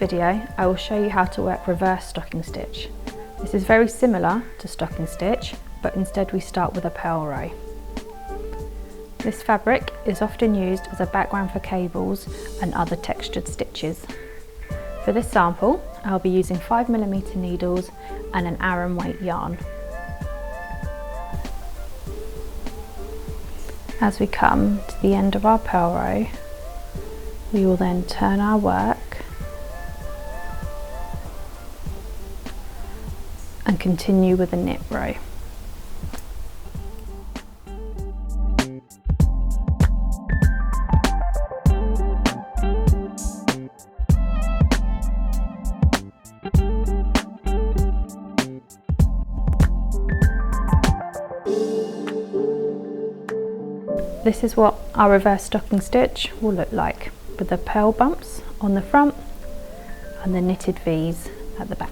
video, I will show you how to work reverse stocking stitch. This is very similar to stocking stitch, but instead we start with a purl row. This fabric is often used as a background for cables and other textured stitches. For this sample, I'll be using 5mm needles and an Aran weight yarn. As we come to the end of our purl row, we will then turn our work and continue with a knit row. This is what our reverse stocking stitch will look like, with the purl bumps on the front and the knitted V's at the back.